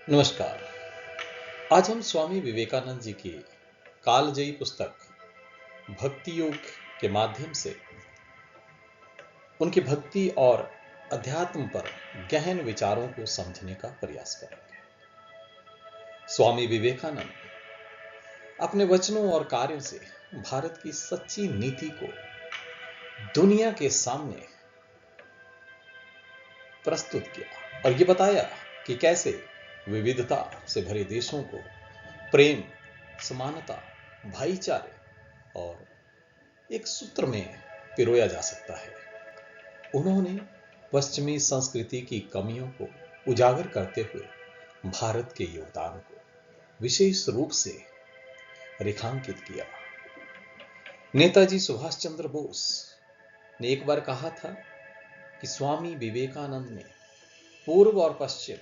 नमस्कार। आज हम स्वामी विवेकानंद जी की कालजयी पुस्तक भक्ति योग के माध्यम से उनकी भक्ति और अध्यात्म पर गहन विचारों को समझने का प्रयास करेंगे। स्वामी विवेकानंद अपने वचनों और कार्यों से भारत की सच्ची नीति को दुनिया के सामने प्रस्तुत किया और ये बताया कि कैसे विविधता से भरे देशों को प्रेम, समानता, भाईचारे और एक सूत्र में पिरोया जा सकता है। उन्होंने पश्चिमी संस्कृति की कमियों को उजागर करते हुए भारत के योगदान को विशेष रूप से रेखांकित किया। नेताजी सुभाष चंद्र बोस ने एक बार कहा था कि स्वामी विवेकानंद ने पूर्व और पश्चिम,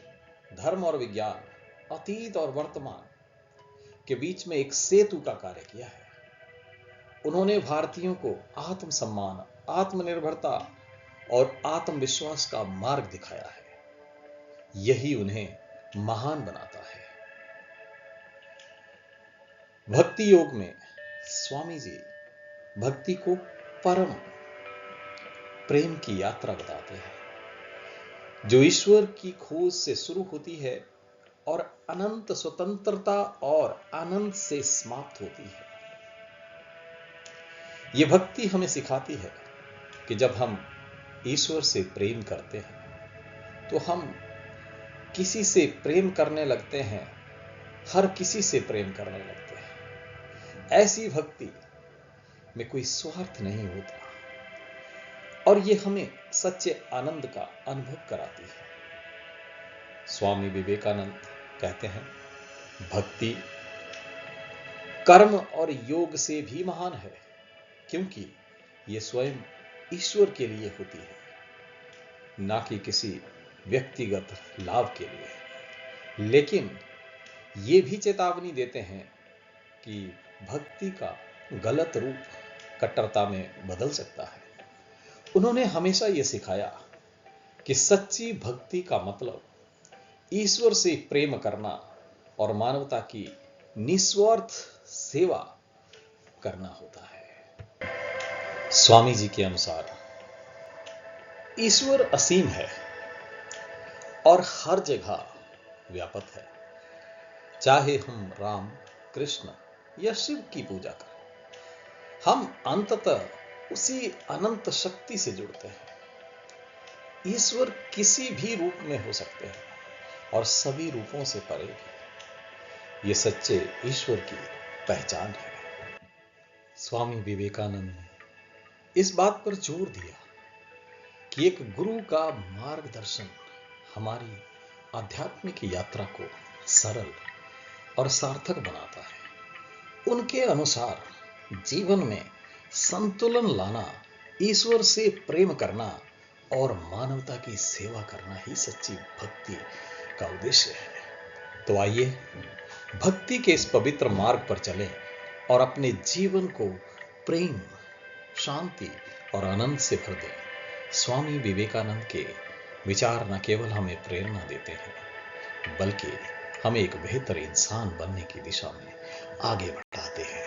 धर्म और विज्ञान, अतीत और वर्तमान के बीच में एक सेतु का कार्य किया है। उन्होंने भारतीयों को आत्मसम्मान, आत्मनिर्भरता और आत्मविश्वास का मार्ग दिखाया है। यही उन्हें महान बनाता है। भक्ति योग में स्वामी जी भक्ति को परम प्रेम की यात्रा बताते हैं, जो ईश्वर की खोज से शुरू होती है और अनंत स्वतंत्रता और आनंद से समाप्त होती है। यह भक्ति हमें सिखाती है कि जब हम ईश्वर से प्रेम करते हैं तो हम किसी से प्रेम करने लगते हैं, हर किसी से प्रेम करने लगते हैं। ऐसी भक्ति में कोई स्वार्थ नहीं होता और यह हमें सच्चे आनंद का अनुभव कराती है। स्वामी विवेकानंद कहते हैं, भक्ति कर्म और योग से भी महान है, क्योंकि यह स्वयं ईश्वर के लिए होती है, ना कि किसी व्यक्तिगत लाभ के लिए। लेकिन ये भी चेतावनी देते हैं कि भक्ति का गलत रूप कट्टरता में बदल सकता है। उन्होंने हमेशा यह सिखाया कि सच्ची भक्ति का मतलब ईश्वर से प्रेम करना और मानवता की निस्वार्थ सेवा करना होता है। स्वामी जी के अनुसार ईश्वर असीम है और हर जगह व्यापक है। चाहे हम राम, कृष्ण या शिव की पूजा करें, हम अंततः उसी अनंत शक्ति से जुड़ते हैं। ईश्वर किसी भी रूप में हो सकते हैं और सभी रूपों से परे भी। यह सच्चे ईश्वर की पहचान है। स्वामी विवेकानंद ने इस बात पर जोर दिया कि एक गुरु का मार्गदर्शन हमारी आध्यात्मिक यात्रा को सरल और सार्थक बनाता है। उनके अनुसार जीवन में संतुलन लाना, ईश्वर से प्रेम करना और मानवता की सेवा करना ही सच्ची भक्ति का उद्देश्य है। तो आइए भक्ति के इस पवित्र मार्ग पर चलें और अपने जीवन को प्रेम, शांति और आनंद से भर दें। स्वामी विवेकानंद के विचार न केवल हमें प्रेरणा देते हैं, बल्कि हमें एक बेहतर इंसान बनने की दिशा में आगे बढ़ाते हैं।